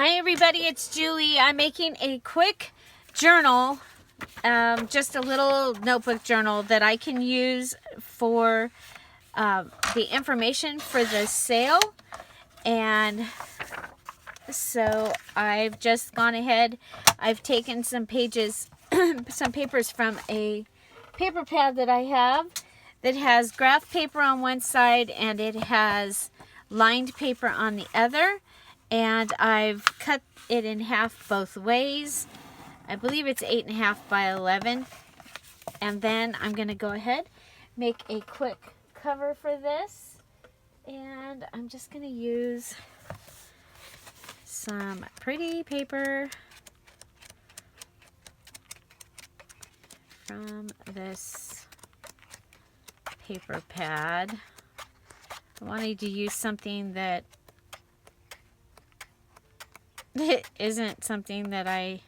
Hi everybody, it's Julie. I'm making a quick journal, just a little notebook journal that I can use for the information for the sale. And so I've just gone ahead, I've taken some pages, some papers from a paper pad that I have that has graph paper on one side and it has lined paper on the other. And I've cut it in half both ways. I believe it's 8.5 by 11. And then I'm going to go ahead, make a quick cover for this. And I'm just going to use some pretty paper from this paper pad. I wanted to use something that it isn't something that I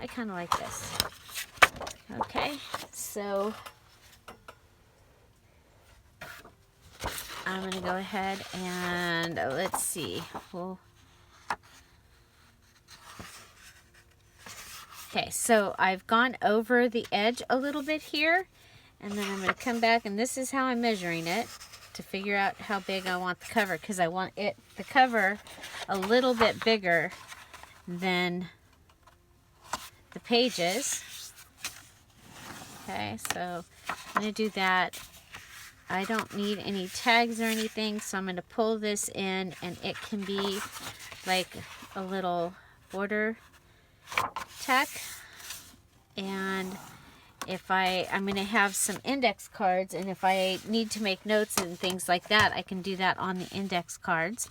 kind of like this. Okay, so I'm going to go ahead and let's see. Okay, so I've gone over the edge a little bit here, and then I'm going to come back, and this is how I'm measuring it to figure out how big I want the cover, because I want the cover a little bit bigger than the pages. Okay, so I'm going to do that. I don't need any tags or anything, so I'm going to pull this in, and it can be like a little border tack. And if I'm going to have some index cards, and if I need to make notes and things like that, I can do that on the index cards.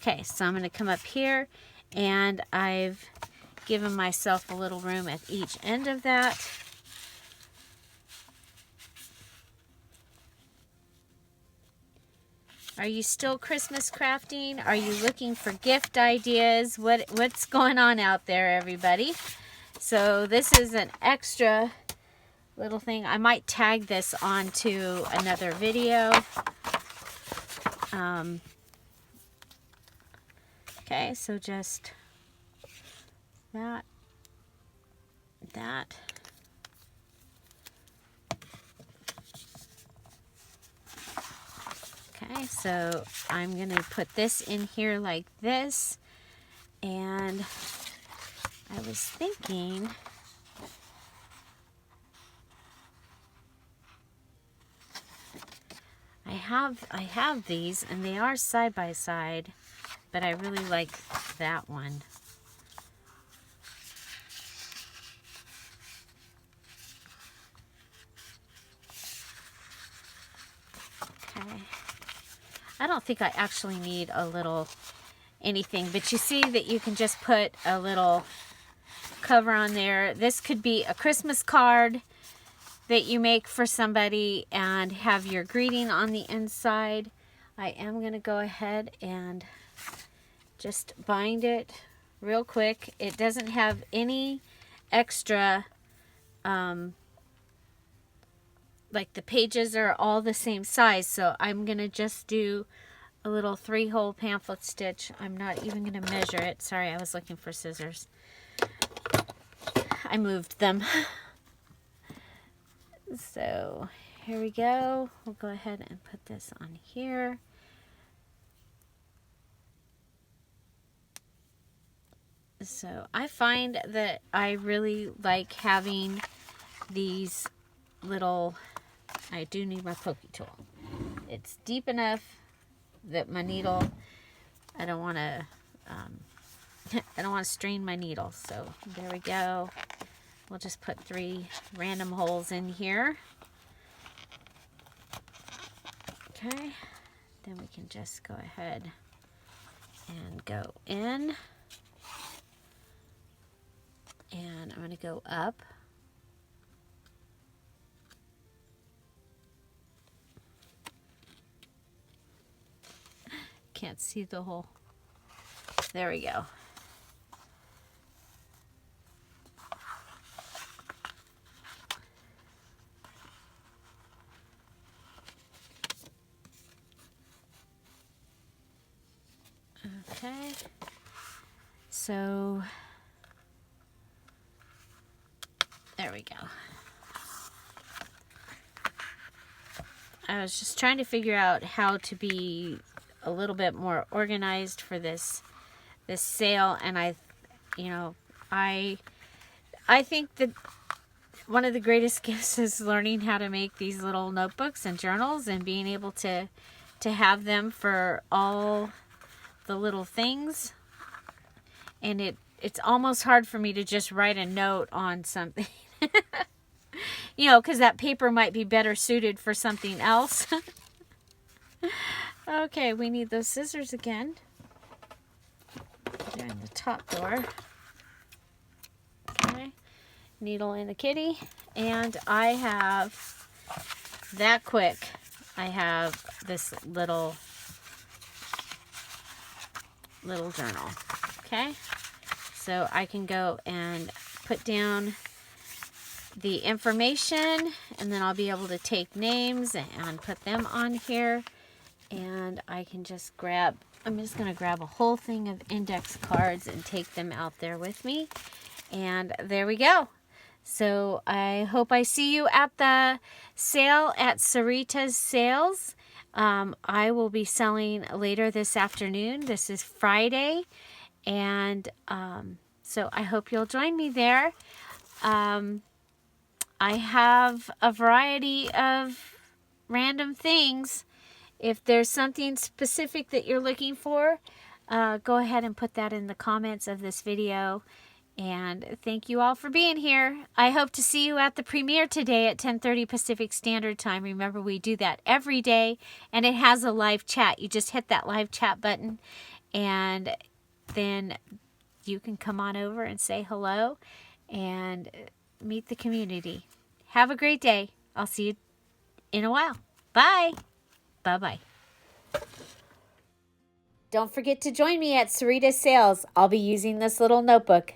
Okay, so I'm going to come up here, and I've given myself a little room at each end of that. Are you still Christmas crafting? Are you looking for gift ideas? What's going on out there, everybody? So this is an extra little thing. I might tag this onto another video. Okay, so just that. Okay, so I'm going to put this in here like this. And I was thinking, I have these, and they are side by side, but I really like that one. Okay. I don't think I actually need a little anything, but you see that you can just put a little cover on there. This could be a Christmas card that you make for somebody and have your greeting on the inside. I am going to go ahead and just bind it real quick. It doesn't have any extra, like the pages are all the same size, so I'm going to just do a little 3-hole pamphlet stitch. I'm not even going to measure it. Sorry, I was looking for scissors. I moved them. So here we go. We'll go ahead and put this on here. So I find that I really like having these little, I do need my pokey tool. It's deep enough that my needle, I don't want to strain my needle. So there we go. We'll just put 3 random holes in here. Okay, then we can just go ahead and go in. And I'm going to go up. Can't see the hole. There we go. Okay. So there we go. I was just trying to figure out how to be a little bit more organized for this sale, and I think that one of the greatest gifts is learning how to make these little notebooks and journals and being able to have them for all the little things. And it's almost hard for me to just write a note on something. Because that paper might be better suited for something else. Okay, we need those scissors again. They're in the top drawer. Okay, needle and a kitty. And I have, that quick, I have this little journal. Okay, so I can go and put down the information, and then I'll be able to take names and put them on here. And I can just grab, I'm just going to grab a whole thing of index cards and take them out there with me. And there we go. So I hope I see you at the sale at Sarita's Sales. I will be selling later this afternoon. This is Friday. And so I hope you'll join me there. I have a variety of random things. If there's something specific that you're looking for, go ahead and put that in the comments of this video. And thank you all for being here. I hope to see you at the premiere today at 10:30 Pacific Standard Time. Remember, we do that every day, and it has a live chat. You just hit that live chat button, and then you can come on over and say hello and meet the community. Have a great day. I'll see you in a while. Bye. Bye-bye. Don't forget to join me at Sarita's Sales. I'll be using this little notebook.